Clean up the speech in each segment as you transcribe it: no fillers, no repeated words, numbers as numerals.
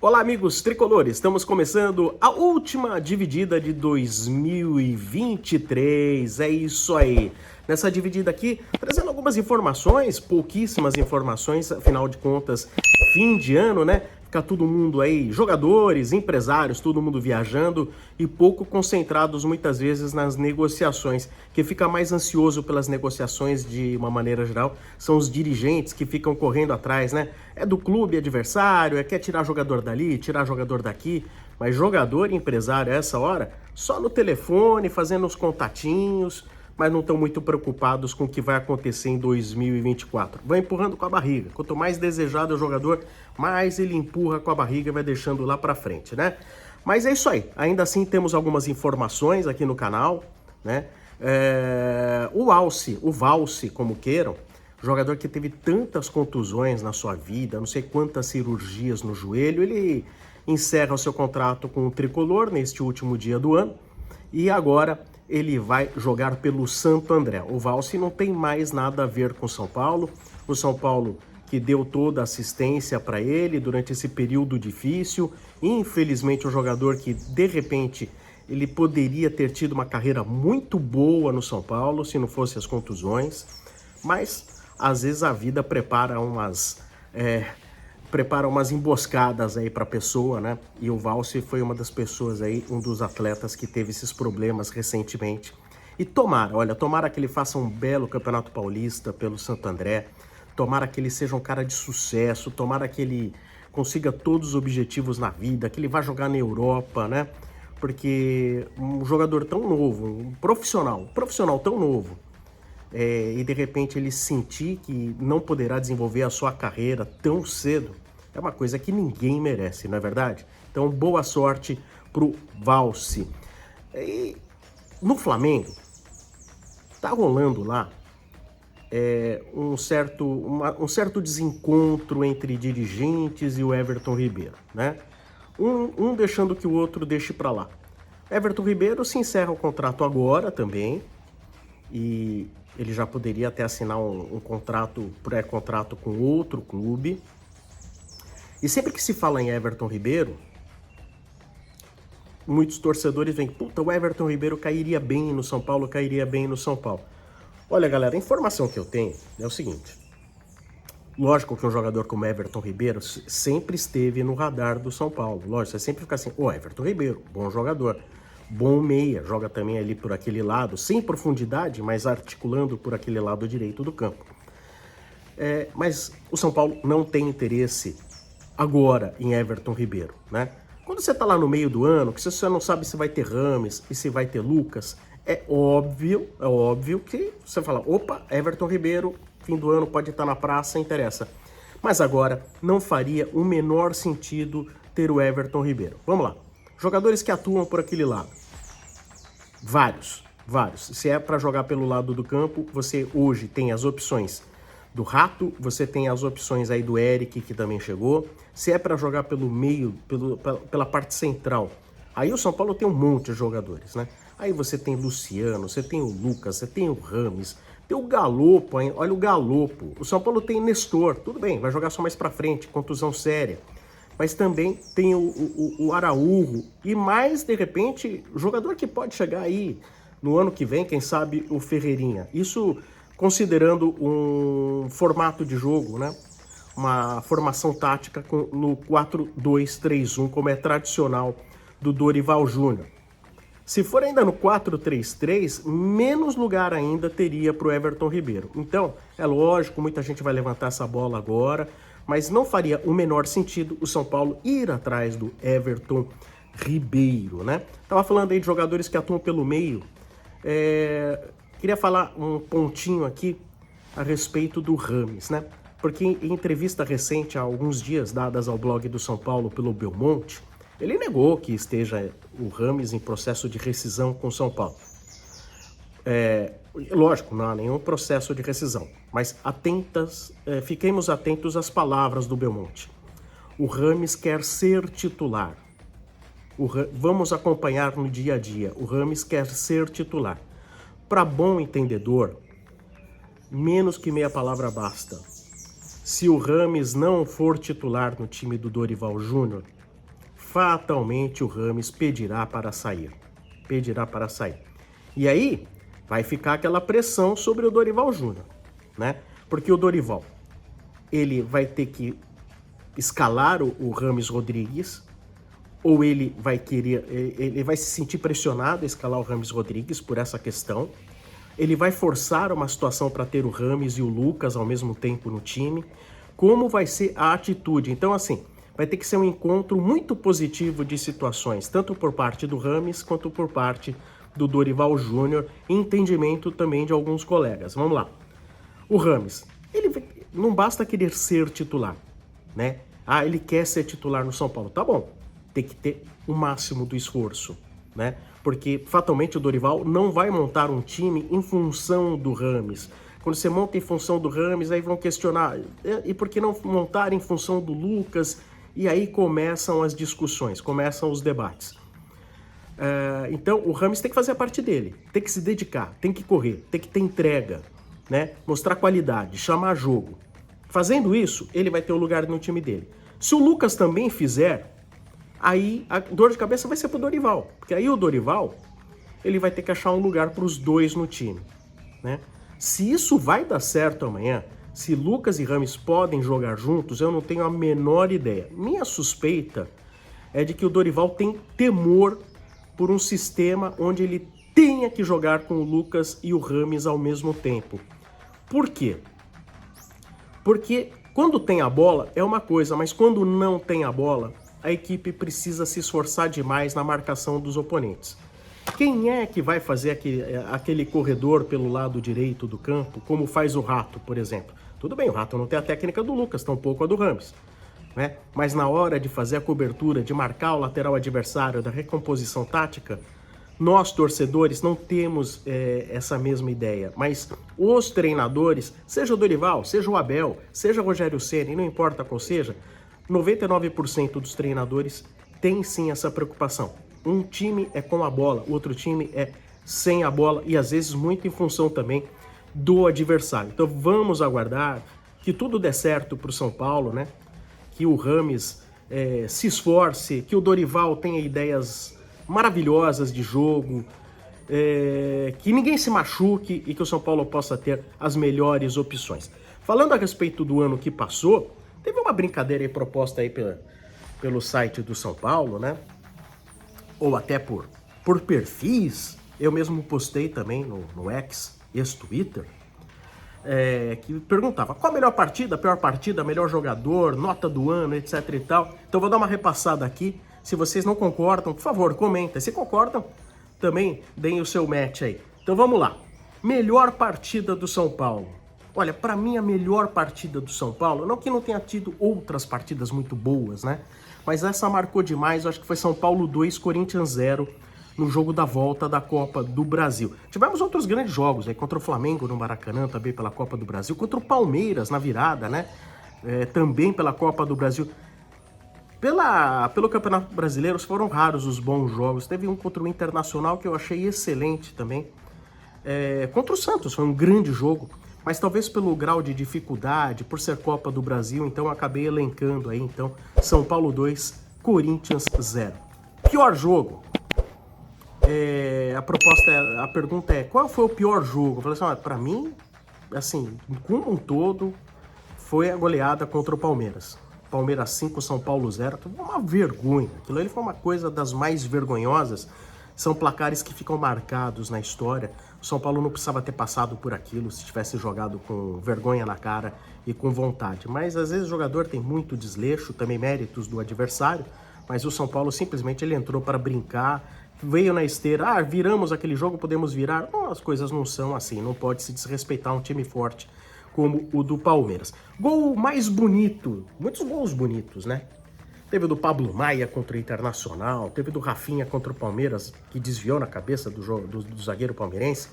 Olá, amigos tricolores, estamos começando a última dividida de 2023, é isso aí. Nessa dividida aqui, trazendo algumas informações, pouquíssimas informações, afinal de contas, fim de ano, né? Fica todo mundo aí, jogadores, empresários, todo mundo viajando e pouco concentrados muitas vezes nas negociações. Quem fica mais ansioso pelas negociações de uma maneira geral são os dirigentes que ficam correndo atrás, né? É do clube adversário, quer tirar jogador dali, tirar jogador daqui, mas jogador e empresário a essa hora, só no telefone, fazendo os contatinhos, mas não estão muito preocupados com o que vai acontecer em 2024. Vai empurrando com a barriga. Quanto mais desejado é o jogador, mais ele empurra com a barriga e vai deixando lá pra frente, né? Mas é isso aí. Ainda assim, temos algumas informações aqui no canal, né? O Valse, como queiram, jogador que teve tantas contusões na sua vida, não sei quantas cirurgias no joelho, ele encerra o seu contrato com o Tricolor neste último dia do ano e agora ele vai jogar pelo Santo André. O Valse não tem mais nada a ver com São Paulo. O São Paulo que deu toda a assistência para ele durante esse período difícil. Infelizmente, um jogador que, de repente, ele poderia ter tido uma carreira muito boa no São Paulo, se não fosse as contusões. Mas, às vezes, a vida prepara umas emboscadas aí para a pessoa, né? E o Valse foi uma das pessoas aí, um dos atletas que teve esses problemas recentemente. E tomara que ele faça um belo Campeonato Paulista pelo Santo André, tomara que ele seja um cara de sucesso, tomara que ele consiga todos os objetivos na vida, que ele vá jogar na Europa, né? Porque um jogador tão novo, um profissional tão novo, e de repente ele sentir que não poderá desenvolver a sua carreira tão cedo, é uma coisa que ninguém merece, não é verdade? Então, boa sorte pro Valse. E no Flamengo, tá rolando lá um certo desencontro entre dirigentes e o Everton Ribeiro, né? Um deixando que o outro deixe para lá. Everton Ribeiro se encerra o contrato agora também, e ele já poderia até assinar um pré-contrato com outro clube. E sempre que se fala em Everton Ribeiro, muitos torcedores veem, puta, o Everton Ribeiro cairia bem no São Paulo, Olha, galera, a informação que eu tenho é o seguinte. Lógico que um jogador como Everton Ribeiro sempre esteve no radar do São Paulo. Lógico, você sempre fica assim, Everton Ribeiro, bom jogador. Bom meia, joga também ali por aquele lado, sem profundidade, mas articulando por aquele lado direito do campo. Mas o São Paulo não tem interesse agora em Everton Ribeiro, né? Quando você tá lá no meio do ano, que você não sabe se vai ter Rames e se vai ter Lucas, é óbvio que você fala, opa, Everton Ribeiro, fim do ano pode estar na praça, interessa. Mas agora não faria o menor sentido ter o Everton Ribeiro. Vamos lá. Jogadores que atuam por aquele lado. Vários. Se é para jogar pelo lado do campo, você hoje tem as opções do Rato, você tem as opções aí do Eric, que também chegou. Se é para jogar pelo meio, pela parte central, aí o São Paulo tem um monte de jogadores, né? Aí você tem Luciano, você tem o Lucas, você tem o Rames, tem o Galopo, hein? Olha o Galopo. O São Paulo tem Nestor, tudo bem, vai jogar só mais para frente, contusão séria. Mas também tem o Araújo e mais, de repente, jogador que pode chegar aí no ano que vem, quem sabe o Ferreirinha. Isso considerando um formato de jogo, né? Uma formação tática no 4-2-3-1, como é tradicional do Dorival Júnior. Se for ainda no 4-3-3, menos lugar ainda teria para o Everton Ribeiro. Então, é lógico, muita gente vai levantar essa bola agora, mas não faria o menor sentido o São Paulo ir atrás do Everton Ribeiro, né? Tava falando aí de jogadores que atuam pelo meio. Queria falar um pontinho aqui a respeito do Rames, né? Porque em entrevista recente, há alguns dias, dadas ao blog do São Paulo pelo Belmonte, ele negou que esteja o Rames em processo de rescisão com o São Paulo. Lógico, não há nenhum processo de rescisão, mas fiquemos atentos às palavras do Belmonte. O Rames quer ser titular. Vamos acompanhar no dia a dia. O Rames quer ser titular. Para bom entendedor, menos que meia palavra basta. Se o Rames não for titular no time do Dorival Júnior, fatalmente o Rames pedirá para sair. Pedirá para sair. E aí vai ficar aquela pressão sobre o Dorival Júnior, né? Porque o Dorival, ele vai ter que escalar o Rames Rodrigues, ou ele vai se sentir pressionado a escalar o Rames Rodrigues por essa questão. Ele vai forçar uma situação para ter o Rames e o Lucas ao mesmo tempo no time. Como vai ser a atitude? Então, assim, vai ter que ser um encontro muito positivo de situações, tanto por parte do Rames quanto por parte do Dorival Júnior, e entendimento também de alguns colegas. Vamos lá. O Rames, ele não basta querer ser titular, né? Ah, ele quer ser titular no São Paulo. Tá bom, tem que ter o máximo do esforço, né? Porque fatalmente o Dorival não vai montar um time em função do Rames. Quando você monta em função do Rames, aí vão questionar, e por que não montar em função do Lucas? E aí começam as discussões, começam os debates. Então o Rames tem que fazer a parte dele, tem que se dedicar, tem que correr, tem que ter entrega, né? Mostrar qualidade, chamar jogo. Fazendo isso, ele vai ter o lugar no time dele. Se o Lucas também fizer, aí a dor de cabeça vai ser pro Dorival, porque aí o Dorival, ele vai ter que achar um lugar para os dois no time, né? Se isso vai dar certo amanhã, se Lucas e Rames podem jogar juntos, eu não tenho a menor ideia. Minha suspeita é de que o Dorival tem temor por um sistema onde ele tenha que jogar com o Lucas e o Rames ao mesmo tempo. Por quê? Porque quando tem a bola é uma coisa, mas quando não tem a bola, a equipe precisa se esforçar demais na marcação dos oponentes. Quem é que vai fazer aquele corredor pelo lado direito do campo, como faz o Rato, por exemplo? Tudo bem, o Rato não tem a técnica do Lucas, tampouco a do Rames, né? Mas na hora de fazer a cobertura, de marcar o lateral adversário, da recomposição tática, nós, torcedores, não temos essa mesma ideia. Mas os treinadores, seja o Dorival, seja o Abel, seja o Rogério Ceni, não importa qual seja, 99% dos treinadores têm sim essa preocupação. Um time é com a bola, o outro time é sem a bola e às vezes muito em função também do adversário. Então vamos aguardar que tudo dê certo para o São Paulo, né? Que o Rames se esforce, que o Dorival tenha ideias maravilhosas de jogo, que ninguém se machuque e que o São Paulo possa ter as melhores opções. Falando a respeito do ano que passou, teve uma brincadeira aí proposta aí pelo site do São Paulo, né? Ou até por perfis. Eu mesmo postei também no X, ex-Twitter, que perguntava qual a melhor partida, pior partida, melhor jogador, nota do ano, etc e tal. Então vou dar uma repassada aqui. Se vocês não concordam, por favor, comentem. Se concordam, também deem o seu match aí. Então vamos lá. Melhor partida do São Paulo. Olha, para mim a melhor partida do São Paulo, não que não tenha tido outras partidas muito boas, né? Mas essa marcou demais, eu acho que foi São Paulo 2, Corinthians 0, no jogo da volta da Copa do Brasil. Tivemos outros grandes jogos, né? Contra o Flamengo no Maracanã, também pela Copa do Brasil, contra o Palmeiras na virada, né? Também pela Copa do Brasil. Pelo Campeonato Brasileiro, foram raros os bons jogos. Teve um contra o Internacional que eu achei excelente também. Contra o Santos, foi um grande jogo. Mas talvez pelo grau de dificuldade, por ser Copa do Brasil, então eu acabei elencando aí, então, São Paulo 2, Corinthians 0. Pior jogo. A pergunta é, qual foi o pior jogo? Eu falei assim, pra mim, assim, como um todo, foi a goleada contra o Palmeiras. Palmeiras 5, São Paulo 0, uma vergonha. Aquilo ali foi uma coisa das mais vergonhosas. São placares que ficam marcados na história. O São Paulo não precisava ter passado por aquilo se tivesse jogado com vergonha na cara e com vontade. Mas às vezes o jogador tem muito desleixo, também méritos do adversário, mas o São Paulo simplesmente ele entrou para brincar, veio na esteira, viramos aquele jogo, podemos virar. Não, as coisas não são assim, não pode se desrespeitar um time forte como o do Palmeiras. Gol mais bonito, muitos gols bonitos, né? Teve o do Pablo Maia contra o Internacional, teve do Rafinha contra o Palmeiras, que desviou na cabeça do zagueiro palmeirense.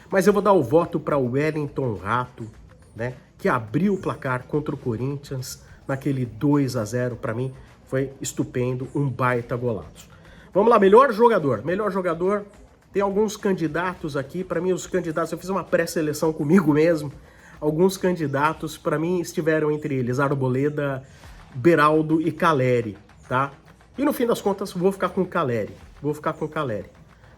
Mas eu vou dar o voto para o Wellington Rato, né, que abriu o placar contra o Corinthians naquele 2-0, para mim foi estupendo, um baita golaço. Vamos lá, melhor jogador. Melhor jogador, tem alguns candidatos aqui, para mim os candidatos, eu fiz uma pré-seleção comigo mesmo, alguns candidatos para mim estiveram entre eles Arboleda, Beraldo e Caleri, tá? E no fim das contas, vou ficar com o Caleri. Vou ficar com o Caleri.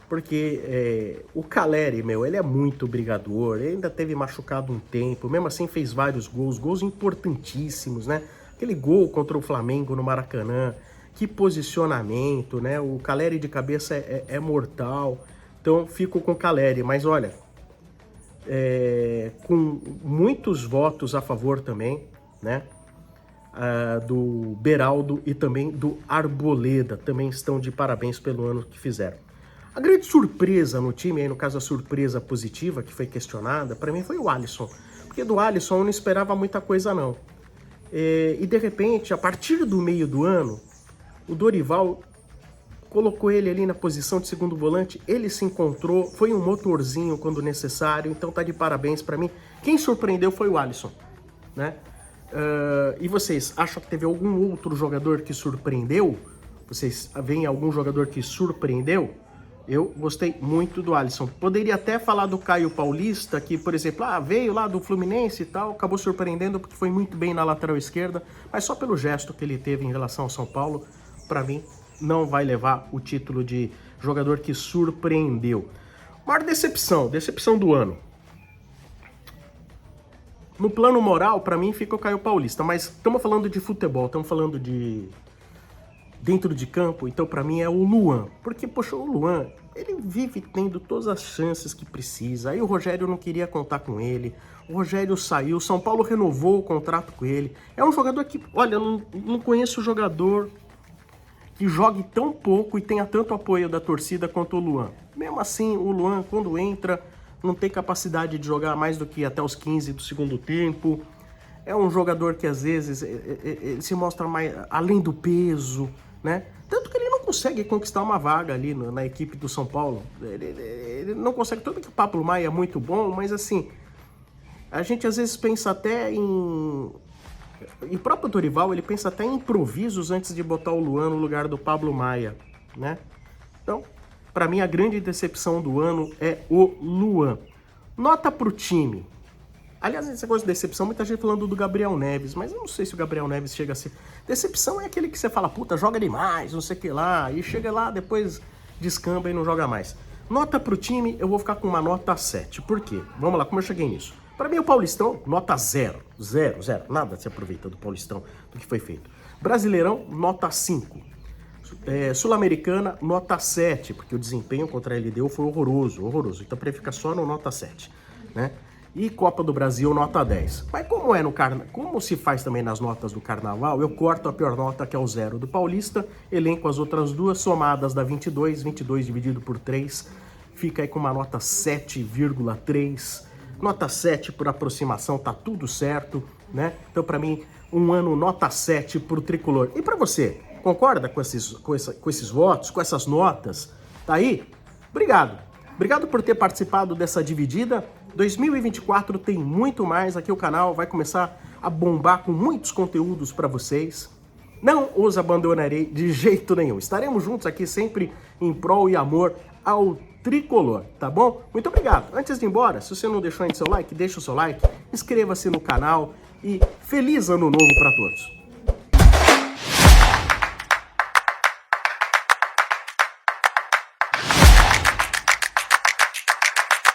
Porque o Caleri, meu, ele é muito brigador, ele ainda teve machucado um tempo, mesmo assim fez vários gols importantíssimos, né? Aquele gol contra o Flamengo no Maracanã, que posicionamento, né? O Caleri de cabeça é mortal, então fico com o Caleri, mas olha, com muitos votos a favor também, né? Do Beraldo e também do Arboleda, também estão de parabéns pelo ano que fizeram. A grande surpresa no time, aí no caso a surpresa positiva que foi questionada, para mim foi o Alisson. Porque do Alisson eu não esperava muita coisa não. E de repente, a partir do meio do ano, o Dorival colocou ele ali na posição de segundo volante, ele se encontrou, foi um motorzinho quando necessário, então tá de parabéns para mim. Quem surpreendeu foi o Alisson, né? E vocês acham que teve algum outro jogador que surpreendeu? Vocês veem algum jogador que surpreendeu? Eu gostei muito do Alisson. Poderia até falar do Caio Paulista, que, por exemplo, veio lá do Fluminense e tal, acabou surpreendendo porque foi muito bem na lateral esquerda, mas só pelo gesto que ele teve em relação ao São Paulo, para mim, não vai levar o título de jogador que surpreendeu. Maior decepção do ano. No plano moral, para mim, fica o Caio Paulista, mas estamos falando de futebol, estamos falando de dentro de campo, então para mim é o Luan, porque, poxa, o Luan, ele vive tendo todas as chances que precisa, aí o Rogério não queria contar com ele, o Rogério saiu, o São Paulo renovou o contrato com ele, é um jogador que, olha, eu não conheço jogador que jogue tão pouco e tenha tanto apoio da torcida quanto o Luan. Mesmo assim, o Luan, quando entra, não tem capacidade de jogar mais do que até os 15 do segundo tempo, é um jogador que às vezes ele se mostra mais além do peso, né? Tanto que ele não consegue conquistar uma vaga ali na equipe do São Paulo. Ele não consegue. Tudo que o Pablo Maia é muito bom, mas assim, a gente às vezes pensa até em... E o próprio Dorival, ele pensa até em improvisos antes de botar o Luan no lugar do Pablo Maia, né? Então, para mim, a grande decepção do ano é o Luan. Nota pro time. Aliás, essa coisa de decepção, muita gente falando do Gabriel Neves, mas eu não sei se o Gabriel Neves chega a ser... Decepção é aquele que você fala, puta, joga demais, não sei o que lá, e chega lá, depois descamba e não joga mais. Nota pro time, eu vou ficar com uma nota 7. Por quê? Vamos lá, como eu cheguei nisso? Para mim, o Paulistão, nota 0. 0, 0. Nada se aproveita do Paulistão, do que foi feito. Brasileirão, nota 5. Sul-Americana, nota 7, porque o desempenho contra a LDU foi horroroso, horroroso. Então, para ficar só no nota 7, né? E Copa do Brasil, nota 10. Mas como se faz também nas notas do Carnaval, eu corto a pior nota, que é o 0 do Paulista, elenco as outras duas, somadas dá 22, 22 dividido por 3, fica aí com uma nota 7,3. Nota 7 por aproximação, tá tudo certo, né? Então, para mim, um ano nota 7 pro Tricolor. E para você, concorda com esses votos, com essas notas? Tá aí? Obrigado. Obrigado por ter participado dessa dividida. 2024 tem muito mais, aqui o canal vai começar a bombar com muitos conteúdos para vocês. Não os abandonarei de jeito nenhum. Estaremos juntos aqui sempre em prol e amor ao Tricolor, tá bom? Muito obrigado. Antes de ir embora, se você não deixou ainda seu like, deixa o seu like, inscreva-se no canal e feliz ano novo para todos.